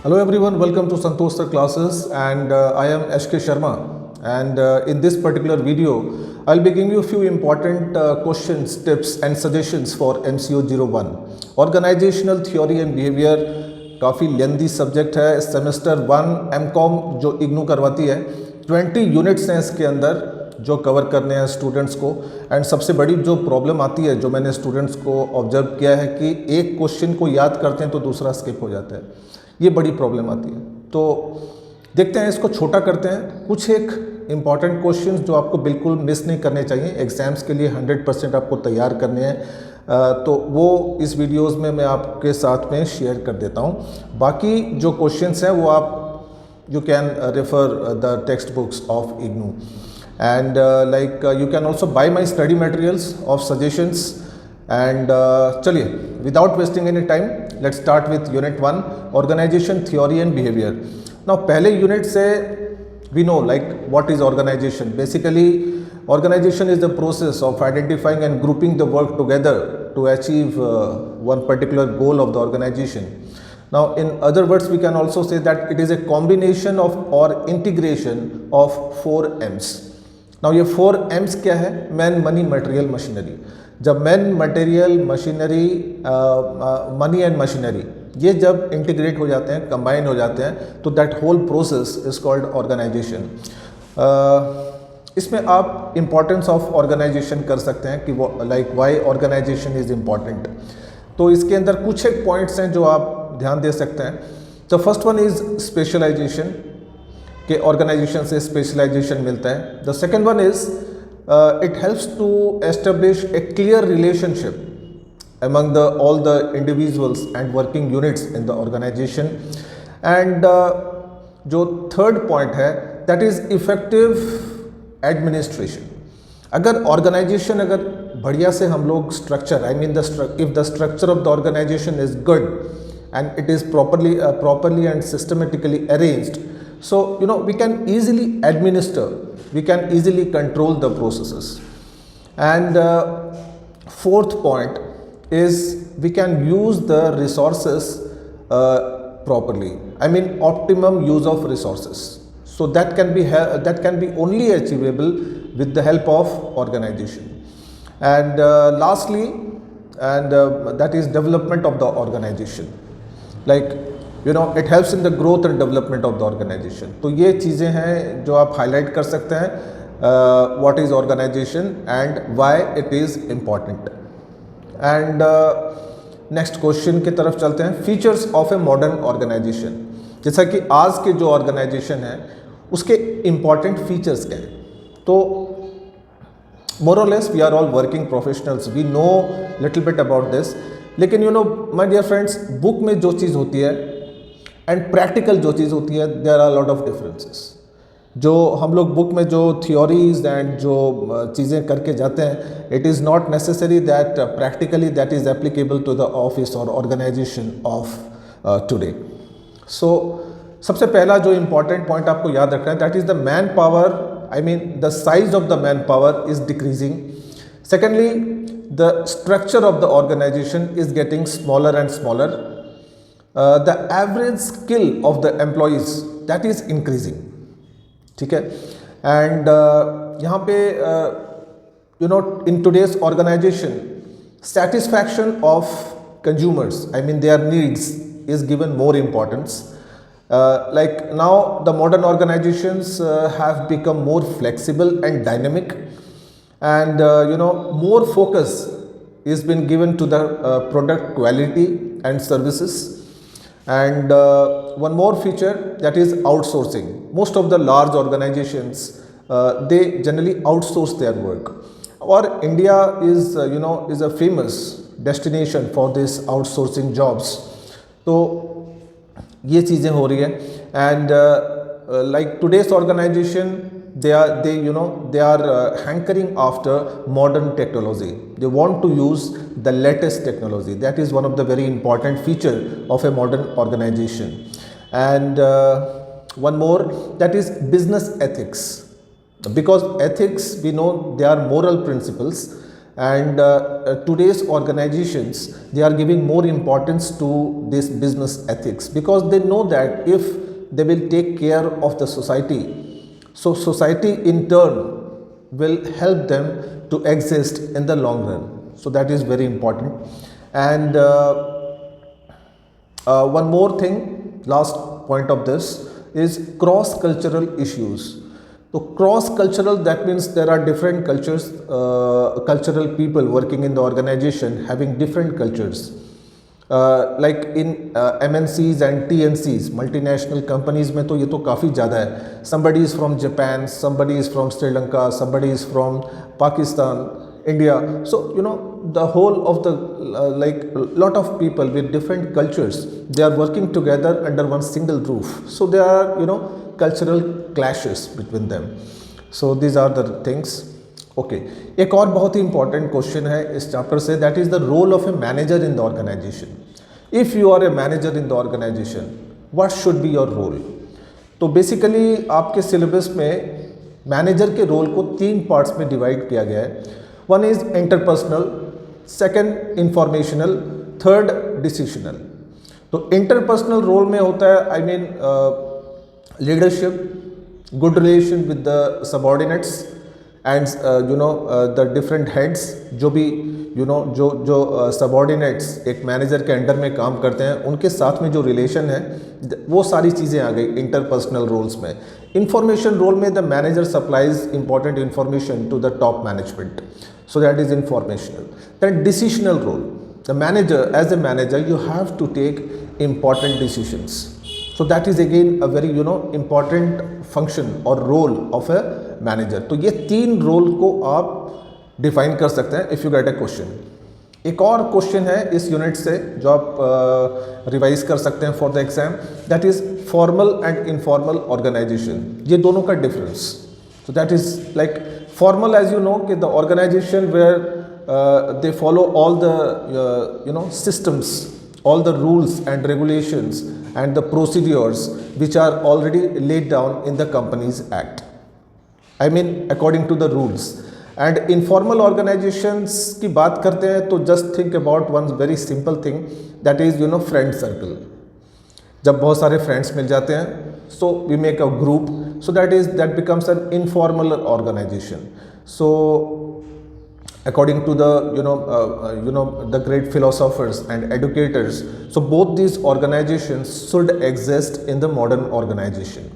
Hello everyone, welcome to Santosh Sir classes and I am SK Sharma and in this particular video I'll be giving you a few important questions, tips and suggestions for MCO 01. Organizational Theory and Behavior काफ़ी लेंदी subject है। Semester 1 MCom जो इग्नू करवाती है 20 units हैं इसके अंदर जो cover करने हैं स्टूडेंट्स को। एंड सबसे बड़ी जो प्रॉब्लम आती है जो मैंने स्टूडेंट्स को ऑब्जर्व किया है कि एक क्वेश्चन को याद करते हैं तो दूसरा स्किप हो जाता है, ये बड़ी प्रॉब्लम आती है। तो देखते हैं, इसको छोटा करते हैं। कुछ एक इम्पॉर्टेंट क्वेश्चंस जो आपको बिल्कुल मिस नहीं करने चाहिए, एग्ज़ाम्स के लिए 100% आपको तैयार करने हैं, तो वो इस वीडियोस में मैं आपके साथ में शेयर कर देता हूँ। बाकी जो क्वेश्चंस हैं वो आप you can refer the text books of IGNOU and you can also buy my study materials of suggestions and चलिए without wasting any time let's start with unit 1 organization theory and behavior. Now पहले unit से we know like what is organization. Basically organization is the process of identifying and grouping the work together to achieve one particular goal of the organization. Now in other words we can also say that it is a combination of or integration of 4 M's. Now ये 4 M's क्या है? Man, money, material, machinery. जब man, material, machinery, money and machinery ये जब integrate हो जाते हैं, combine हो जाते हैं, तो that whole process is called organization. इसमें आप इम्पोर्टेंस ऑफ ऑर्गेनाइजेशन कर सकते हैं कि वो like why organization is important. तो इसके अंदर कुछ एक पॉइंट्स हैं जो आप ध्यान दे सकते हैं। The first one is specialization, कि ऑर्गेनाइजेशन से स्पेशलाइजेशन मिलता है। The second one is it helps to establish a clear relationship among all the individuals and working units in the organization. And जो थर्ड पॉइंट है that is effective administration. अगर organization अगर बढ़िया से हम लोग structure I mean if the structure of the organization is good and it is properly and systematically arranged, so we can easily administer, we can easily control the processes. And fourth point is we can use the resources properly, I mean optimum use of resources. So that can be only achievable with the help of organization. And lastly that is development of the organization. Like it helps in the growth and development of the organization. तो ये चीज़ें हैं जो आप highlight कर सकते हैं, what is organization and why it is important. And next question की तरफ चलते हैं, features of a modern organization. जैसा कि आज के जो ऑर्गेनाइजेशन है उसके इम्पॉर्टेंट फीचर्स क्या हैं। तो more or less we are all working professionals, we know little bit about this, लेकिन माय डियर फ्रेंड्स, बुक में जो चीज़ होती है एंड प्रैक्टिकल जो चीज़ होती है there are lot of differences. जो हम लोग बुक में जो थियोरीज एंड जो चीज़ें करके जाते हैं, it is not necessary that practically that is applicable to the office और ऑर्गेनाइजेशन ऑफ टुडे। सो सबसे पहला जो इम्पॉर्टेंट पॉइंट आपको याद रखना है that is the man power, I mean the size of the manpower is decreasing. Secondly, the structure of the organization is getting smaller and smaller. The average skill of the employees that is increasing. ठीक है। and यहाँ पे in today's organization satisfaction of consumers, I mean their needs, is given more importance. Like now the modern organizations have become more flexible and dynamic, and more focus is been given to the product quality and services. And one more feature, that is outsourcing. Most of the large organizations they generally outsource their work, or India is is a famous destination for this outsourcing jobs. तो ये चीज़ें हो रही है। And like today's organization they are hankering after modern technology. They want to use the latest technology. That is one of the very important feature of a modern organization. And one more, that is business ethics, because ethics, we know, they are moral principles, and today's organizations, they are giving more importance to this business ethics, because they know that if they will take care of the society, so society in turn will help them to exist in the long run. So that is very important. And one more thing, last point of this is cross cultural issues. So cross cultural, that means there are different cultures, cultural people working in the organization having different cultures. Like in MNCs and TNCs, multinational companies में तो ये तो काफ़ी ज़्यादा है. Somebody is from Japan, somebody is from Sri Lanka, somebody is from Pakistan, India. So the whole of the like lot of people with different cultures, they are working together under one single roof. So there are cultural clashes between them. So these are the things. Okay, एक और बहुत ही important question है इस chapter से, that is the role of a manager in the organization. If you are a manager in the organization, what should be your role? तो basically आपके syllabus में manager के role को 3 parts में divide किया गया है. One is interpersonal, second informational, third decisional. तो interpersonal role में होता है, I mean leadership, good relation with the subordinates and the different heads, जो भी जो subordinates एक manager के अंडर में काम करते हैं, उनके साथ में जो relation है, वो सारी चीज़ें आ गई interpersonal roles में. Information role में the manager supplies important information to the top management, so that is informational. Then decisional role, the manager, as a manager you have to take important decisions. So that is again a very important function or role of a manager. तो ये 3 role को आप define कर सकते हैं if you get A question. एक और question है इस यूनिट से जो आप रिवाइज कर सकते हैं for the exam, that is formal and informal organisation. ये दोनों का difference. So that is like formal, as you know कि the organisation where they follow all the systems, all the rules and regulations and the procedures which are already laid down in the Companies Act. I mean according to the rules. And informal organizations की बात करते हैं तो just think about one very simple thing, that is friend circle. जब बहुत सारे friends मिल जाते हैं, so we make a group, so that becomes an informal organization. So according to the the great philosophers and educators, so both these organizations should exist in the modern organization.